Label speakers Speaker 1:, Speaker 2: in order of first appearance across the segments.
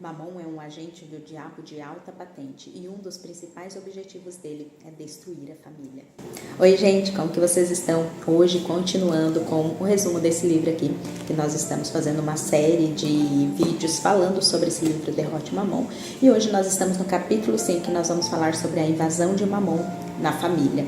Speaker 1: Mamon é um agente do diabo de alta patente e um dos principais objetivos dele é destruir a família. Oi gente, como que vocês estão? Hoje continuando com o resumo desse livro aqui, que nós estamos fazendo uma série de vídeos falando sobre esse livro Derrote Mamon, e hoje nós estamos no capítulo 5, que nós vamos falar sobre a invasão de Mamon na família.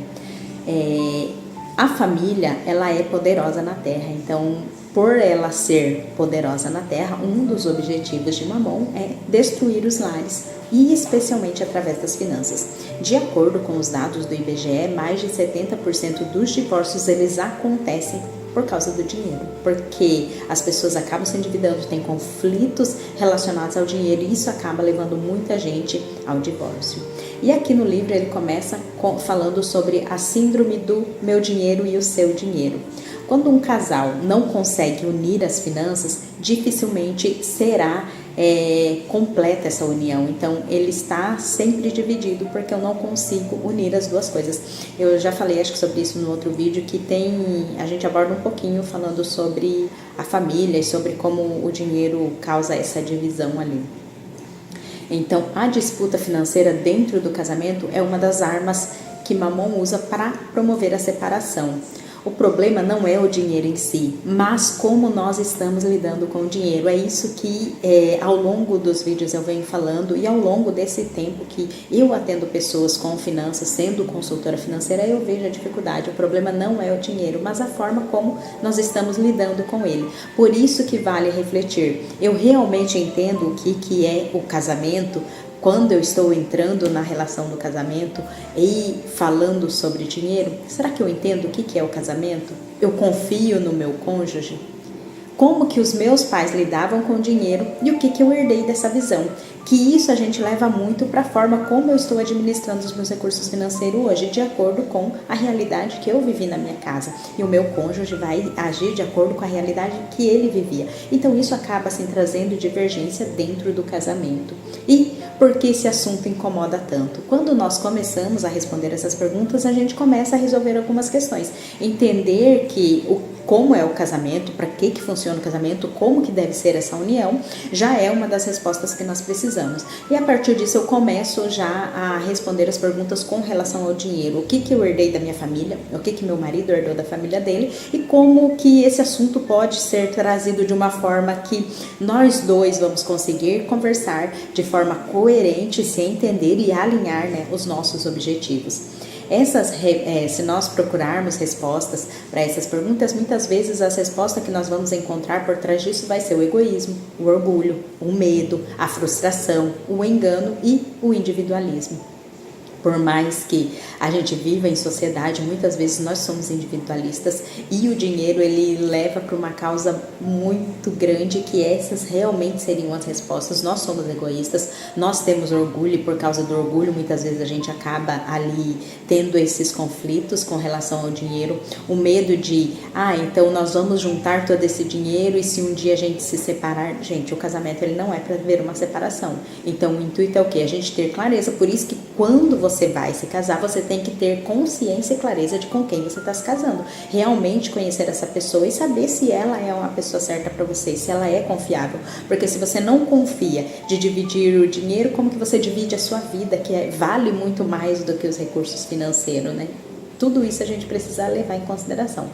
Speaker 1: A família, ela é poderosa na Terra, então por ela ser poderosa na Terra, um dos objetivos de Mamon é destruir os lares, e especialmente através das finanças. De acordo com os dados do IBGE, mais de 70% dos divórcios eles acontecem por causa do dinheiro, porque as pessoas acabam se endividando, tem conflitos relacionados ao dinheiro, e isso acaba levando muita gente ao divórcio. E aqui no livro ele começa falando sobre a síndrome do meu dinheiro e o seu dinheiro. Quando um casal não consegue unir as finanças, dificilmente será completa essa união. Então ele está sempre dividido, porque eu não consigo unir as duas coisas. Eu já falei, acho que sobre isso no outro vídeo, que a gente aborda um pouquinho falando sobre a família e sobre como o dinheiro causa essa divisão ali. Então a disputa financeira dentro do casamento é uma das armas que Mamon usa para promover a separação. O problema não é o dinheiro em si, mas como nós estamos lidando com o dinheiro. É isso que ao longo dos vídeos eu venho falando, e ao longo desse tempo que eu atendo pessoas com finanças, sendo consultora financeira, eu vejo a dificuldade. O problema não é o dinheiro, mas a forma como nós estamos lidando com ele. Por isso que vale refletir. Eu realmente entendo o que é o casamento. Quando eu estou entrando na relação do casamento e falando sobre dinheiro, será que eu entendo o que é o casamento? Eu confio no meu cônjuge? Como que os meus pais lidavam com o dinheiro e o que eu herdei dessa visão? Que isso a gente leva muito para a forma como eu estou administrando os meus recursos financeiros hoje, de acordo com a realidade que eu vivi na minha casa. E o meu cônjuge vai agir de acordo com a realidade que ele vivia. Então isso acaba assim trazendo divergência dentro do casamento. E por que esse assunto incomoda tanto? Quando nós começamos a responder essas perguntas, a gente começa a resolver algumas questões. Entender como é o casamento, para que funciona o casamento, como que deve ser essa união, já é uma das respostas que nós precisamos. E a partir disso eu começo já a responder as perguntas com relação ao dinheiro. O que eu herdei da minha família, o que meu marido herdou da família dele, e como que esse assunto pode ser trazido de uma forma que nós dois vamos conseguir conversar de forma coerente, se entender e alinhar, né, os nossos objetivos. Se nós procurarmos respostas para essas perguntas, muitas vezes as respostas que nós vamos encontrar por trás disso vai ser o egoísmo, o orgulho, o medo, a frustração, o engano e o individualismo. Por mais que a gente viva em sociedade, muitas vezes nós somos individualistas, e o dinheiro ele leva para uma causa muito grande, que essas realmente seriam as respostas. Nós somos egoístas, nós temos orgulho, e por causa do orgulho muitas vezes a gente acaba ali tendo esses conflitos com relação ao dinheiro. O medo de, então nós vamos juntar todo esse dinheiro e se um dia a gente se separar, gente, o casamento ele não é para ver uma separação. Então o intuito é o quê? A gente ter clareza. Por isso que quando você vai se casar, você tem que ter consciência e clareza de com quem você está se casando. Realmente conhecer essa pessoa e saber se ela é uma pessoa certa para você, se ela é confiável. Porque se você não confia de dividir o dinheiro, como que você divide a sua vida, que vale muito mais do que os recursos financeiros, né? Tudo isso a gente precisa levar em consideração.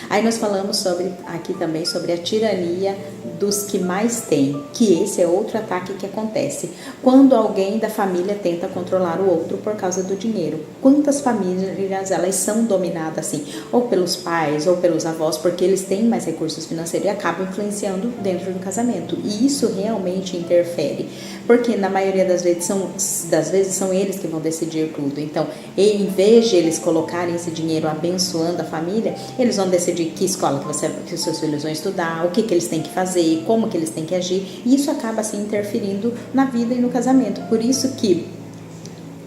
Speaker 1: Aí nós falamos aqui também sobre a tirania dos que mais têm, que esse é outro ataque que acontece quando alguém da família tenta controlar o outro por causa do dinheiro. Quantas famílias elas são dominadas assim, ou pelos pais ou pelos avós, porque eles têm mais recursos financeiros e acabam influenciando dentro do casamento, e isso realmente interfere, porque na maioria das vezes são eles que vão decidir tudo. Então, em vez de eles colocarem esse dinheiro abençoando a família, eles vão decidir que escola que os seus filhos vão estudar, o que eles têm que fazer, como que eles têm que agir, e isso acaba assim interferindo na vida e no casamento. Por isso que,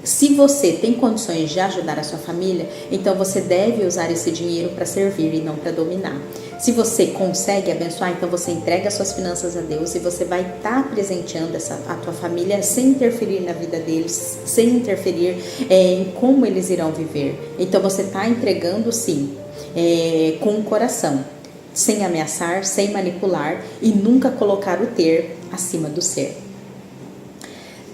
Speaker 1: se você tem condições de ajudar a sua família, então você deve usar esse dinheiro para servir e não para dominar. Se você consegue abençoar, então você entrega as suas finanças a Deus e você vai estar presenteando a tua família sem interferir na vida deles, sem interferir em como eles irão viver. Então você está entregando sim, com o coração, sem ameaçar, sem manipular, e nunca colocar o ter acima do ser.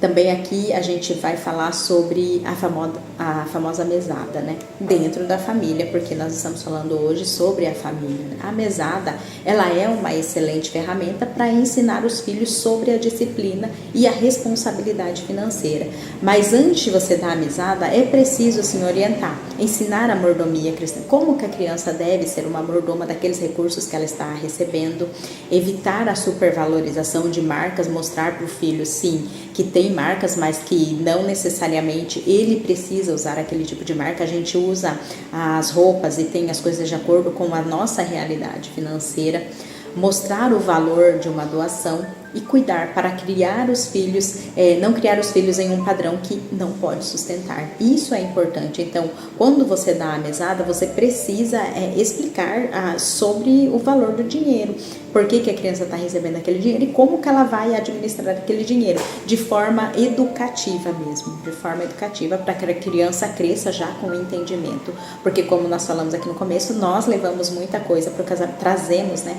Speaker 1: Também aqui a gente vai falar sobre a famosa mesada, né? Dentro da família, porque nós estamos falando hoje sobre a família, né? A mesada, ela é uma excelente ferramenta para ensinar os filhos sobre a disciplina e a responsabilidade financeira. Mas antes de você dar a mesada, é preciso assim orientar, ensinar a mordomia cristã, como que a criança deve ser uma mordoma daqueles recursos que ela está recebendo, evitar a supervalorização de marcas, mostrar para o filho, sim, que tem marcas, mas que não necessariamente ele precisa usar aquele tipo de marca. A gente usa as roupas e tem as coisas de acordo com a nossa realidade financeira. Mostrar o valor de uma doação e cuidar para criar os filhos, não criar os filhos em um padrão que não pode sustentar. Isso é importante. Então, quando você dá a mesada, você precisa explicar sobre o valor do dinheiro. Por que a criança está recebendo aquele dinheiro e como que ela vai administrar aquele dinheiro. De forma educativa mesmo. De forma educativa, para que a criança cresça já com entendimento. Porque como nós falamos aqui no começo, nós levamos muita coisa para o casamento. Trazemos, né?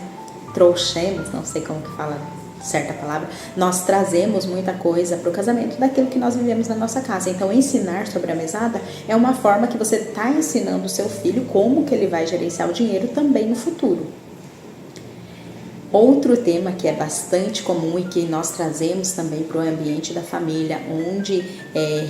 Speaker 1: Trouxemos, não sei como que fala certa palavra, nós trazemos muita coisa para o casamento daquilo que nós vivemos na nossa casa. Então, ensinar sobre a mesada é uma forma que você está ensinando o seu filho como que ele vai gerenciar o dinheiro também no futuro. Outro tema que é bastante comum e que nós trazemos também para o ambiente da família, onde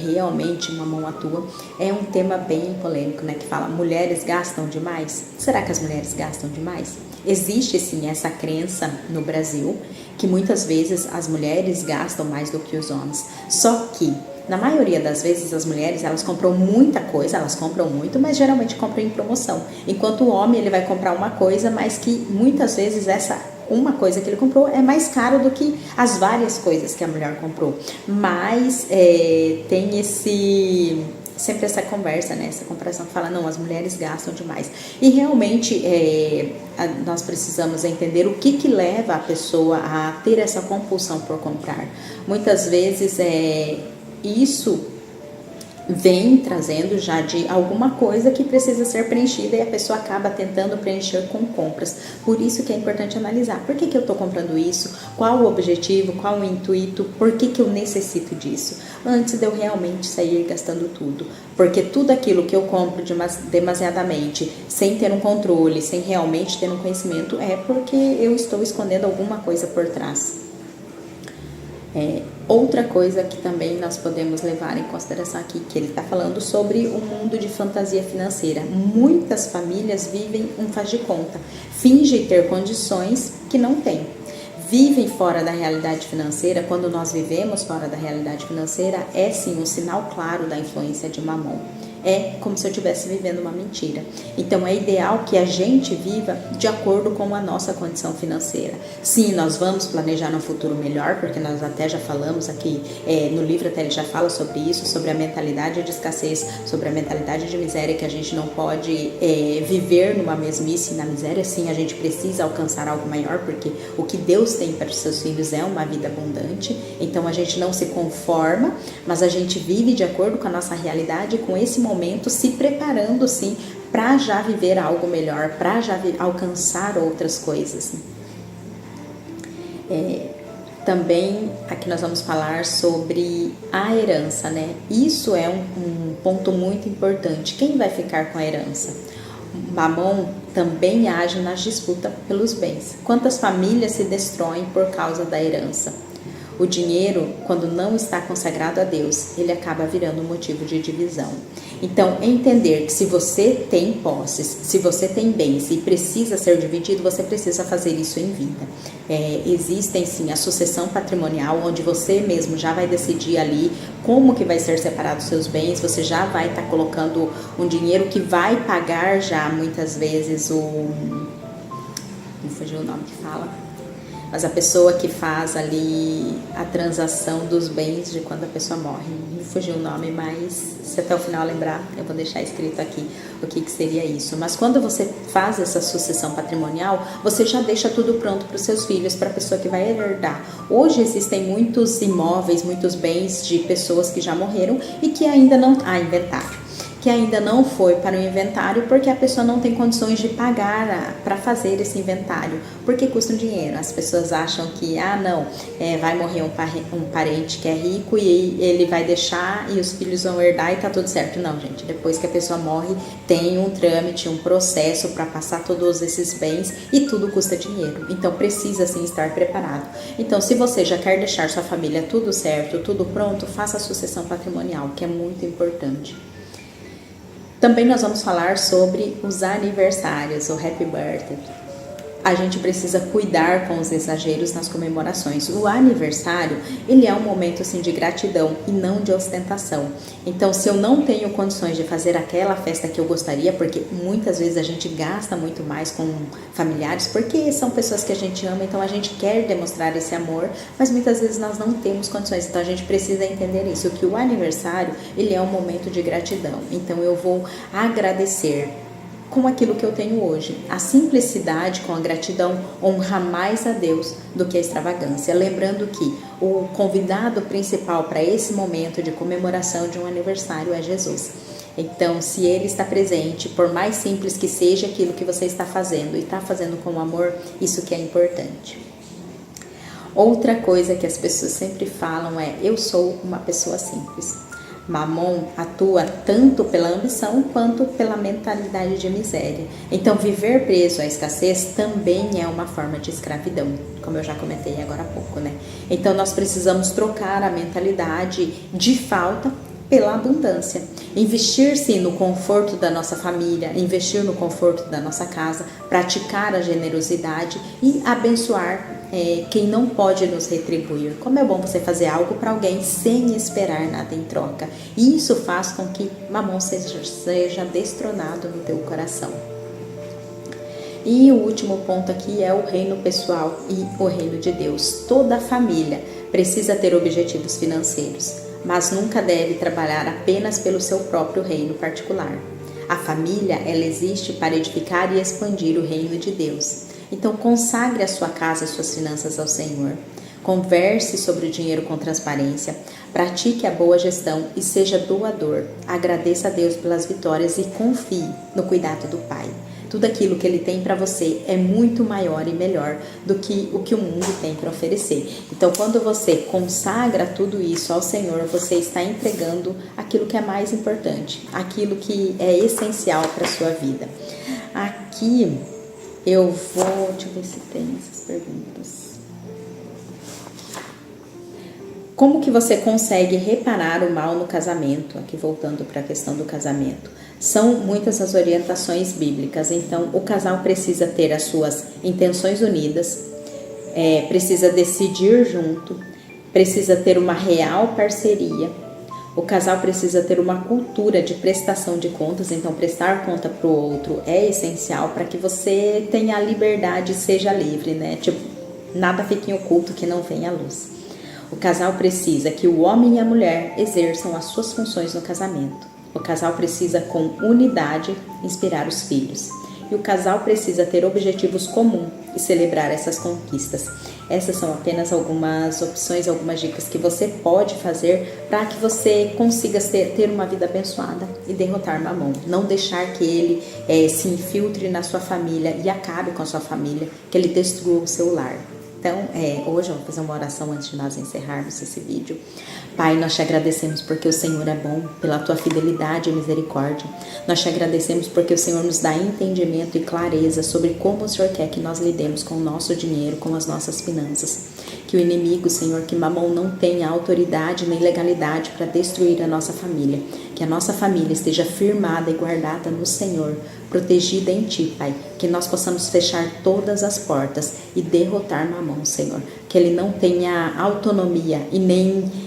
Speaker 1: realmente mamão atua, é um tema bem polêmico, né? Que fala, mulheres gastam demais? Será que as mulheres gastam demais? Existe sim essa crença no Brasil, que muitas vezes as mulheres gastam mais do que os homens. Só que, na maioria das vezes, as mulheres, elas compram muita coisa, elas compram muito, mas geralmente compram em promoção. Enquanto o homem, ele vai comprar uma coisa, mas que muitas vezes uma coisa que ele comprou é mais caro do que as várias coisas que a mulher comprou. Mas tem sempre essa conversa, né? Essa comparação que fala, não, as mulheres gastam demais. E realmente nós precisamos entender o que leva a pessoa a ter essa compulsão por comprar. Muitas vezes isso vem trazendo já de alguma coisa que precisa ser preenchida e a pessoa acaba tentando preencher com compras. Por isso que é importante analisar, por que eu estou comprando isso, qual o objetivo, qual o intuito, por que eu necessito disso, antes de eu realmente sair gastando tudo. Porque tudo aquilo que eu compro demasiadamente, sem ter um controle, sem realmente ter um conhecimento, é porque eu estou escondendo alguma coisa por trás. Outra coisa que também nós podemos levar em consideração aqui, que ele está falando sobre o mundo de fantasia financeira. Muitas famílias vivem um faz de conta, fingem ter condições que não têm. Vivem fora da realidade financeira. Quando nós vivemos fora da realidade financeira, é sim um sinal claro da influência de Mamon. É como se eu estivesse vivendo uma mentira. Então, é ideal que a gente viva de acordo com a nossa condição financeira. Sim, nós vamos planejar um futuro melhor, porque nós até já falamos aqui, no livro até ele já fala sobre isso, sobre a mentalidade de escassez, sobre a mentalidade de miséria, que a gente não pode viver numa mesmice na miséria. Sim, a gente precisa alcançar algo maior, porque o que Deus tem para os seus filhos é uma vida abundante. Então, a gente não se conforma, mas a gente vive de acordo com a nossa realidade, com esse momento, se preparando sim para já viver algo melhor, para já alcançar outras coisas. Também aqui nós vamos falar sobre a herança, né? Isso é um ponto muito importante. Quem vai ficar com a herança? Mamon também age nas disputas pelos bens. Quantas famílias se destroem por causa da herança? O dinheiro, quando não está consagrado a Deus, ele acaba virando um motivo de divisão. Então, entender que se você tem posses, se você tem bens e precisa ser dividido, você precisa fazer isso em vida. Existem sim a sucessão patrimonial, onde você mesmo já vai decidir ali como que vai ser separado os seus bens, você já vai estar colocando um dinheiro que vai pagar já muitas vezes não fugiu o nome que fala, mas a pessoa que faz ali a transação dos bens de quando a pessoa morre. Me fugiu o nome, mas se até o final lembrar, eu vou deixar escrito aqui o que seria isso. Mas quando você faz essa sucessão patrimonial, você já deixa tudo pronto para os seus filhos, para a pessoa que vai herdar. Hoje existem muitos imóveis, muitos bens de pessoas que já morreram e que ainda não há inventário, que ainda não foi para o inventário porque a pessoa não tem condições de pagar para fazer esse inventário, porque custa um dinheiro. As pessoas acham que, vai morrer um parente que é rico e ele vai deixar e os filhos vão herdar e tá tudo certo. Não, gente, depois que a pessoa morre, tem um trâmite, um processo para passar todos esses bens e tudo custa dinheiro. Então precisa sim estar preparado. Então, se você já quer deixar sua família tudo certo, tudo pronto, faça a sucessão patrimonial, que é muito importante. Também nós vamos falar sobre os aniversários, o Happy Birthday. A gente precisa cuidar com os exageros nas comemorações. O aniversário, ele é um momento assim de gratidão e não de ostentação. Então, se eu não tenho condições de fazer aquela festa que eu gostaria, porque muitas vezes a gente gasta muito mais com familiares, porque são pessoas que a gente ama, então a gente quer demonstrar esse amor, mas muitas vezes nós não temos condições. Então, a gente precisa entender isso, que o aniversário, ele é um momento de gratidão. Então, eu vou agradecer com aquilo que eu tenho hoje. A simplicidade com a gratidão honra mais a Deus do que a extravagância. Lembrando que o convidado principal para esse momento de comemoração de um aniversário é Jesus. Então, se Ele está presente, por mais simples que seja aquilo que você está fazendo e está fazendo com amor, isso que é importante. Outra coisa que as pessoas sempre falam é: eu sou uma pessoa simples. Mamon atua tanto pela ambição quanto pela mentalidade de miséria. Então, viver preso à escassez também é uma forma de escravidão, como eu já comentei agora há pouco, né? Então, nós precisamos trocar a mentalidade de falta pela abundância. Investir-se no conforto da nossa família, investir no conforto da nossa casa, praticar a generosidade e abençoar quem não pode nos retribuir. Como é bom você fazer algo para alguém sem esperar nada em troca. E isso faz com que Mamon seja destronado no teu coração. E o último ponto aqui é o reino pessoal e o reino de Deus. Toda família precisa ter objetivos financeiros, mas nunca deve trabalhar apenas pelo seu próprio reino particular. A família, ela existe para edificar e expandir o reino de Deus. Então, consagre a sua casa e suas finanças ao Senhor. Converse sobre o dinheiro com transparência, pratique a boa gestão e seja doador. Agradeça a Deus pelas vitórias e confie no cuidado do Pai. Tudo aquilo que Ele tem para você é muito maior e melhor do que o que o mundo tem para oferecer. Então, quando você consagra tudo isso ao Senhor, você está entregando aquilo que é mais importante, aquilo que é essencial para a sua vida. Aqui deixa eu ver se tem essas perguntas. Como que você consegue reparar o mal no casamento? Aqui voltando para a questão do casamento. São muitas as orientações bíblicas, então o casal precisa ter as suas intenções unidas, precisa decidir junto, precisa ter uma real parceria. O casal precisa ter uma cultura de prestação de contas, então prestar conta para o outro é essencial para que você tenha a liberdade e seja livre, né? Tipo, nada fique oculto que não venha à luz. O casal precisa que o homem e a mulher exerçam as suas funções no casamento. O casal precisa, com unidade, inspirar os filhos. E o casal precisa ter objetivos comuns e celebrar essas conquistas. Essas são apenas algumas opções, algumas dicas que você pode fazer para que você consiga ter uma vida abençoada e derrotar Mamon. Não deixar que ele se infiltre na sua família e acabe com a sua família, que ele destrua o seu lar. Então, hoje eu vou fazer uma oração antes de nós encerrarmos esse vídeo. Pai, nós te agradecemos porque o Senhor é bom, pela tua fidelidade e misericórdia. Nós te agradecemos porque o Senhor nos dá entendimento e clareza sobre como o Senhor quer que nós lidemos com o nosso dinheiro, com as nossas finanças. Que o inimigo, Senhor, que Mamon não tenha autoridade nem legalidade para destruir a nossa família. Que a nossa família esteja firmada e guardada no Senhor, protegida em Ti, Pai. Que nós possamos fechar todas as portas e derrotar Mamon, Senhor. Que ele não tenha autonomia e nem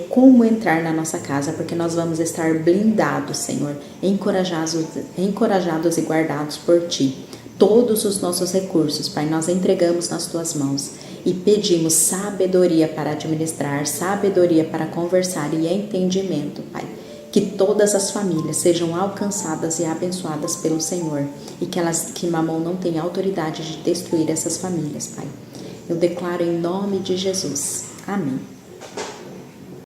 Speaker 1: como entrar na nossa casa, porque nós vamos estar blindados, Senhor, encorajados e guardados por Ti. Todos os nossos recursos, Pai, nós entregamos nas Tuas mãos e pedimos sabedoria para administrar, sabedoria para conversar e entendimento, Pai. Que todas as famílias sejam alcançadas e abençoadas pelo Senhor e que Mamon não tenha autoridade de destruir essas famílias, Pai. Eu declaro em nome de Jesus. Amém.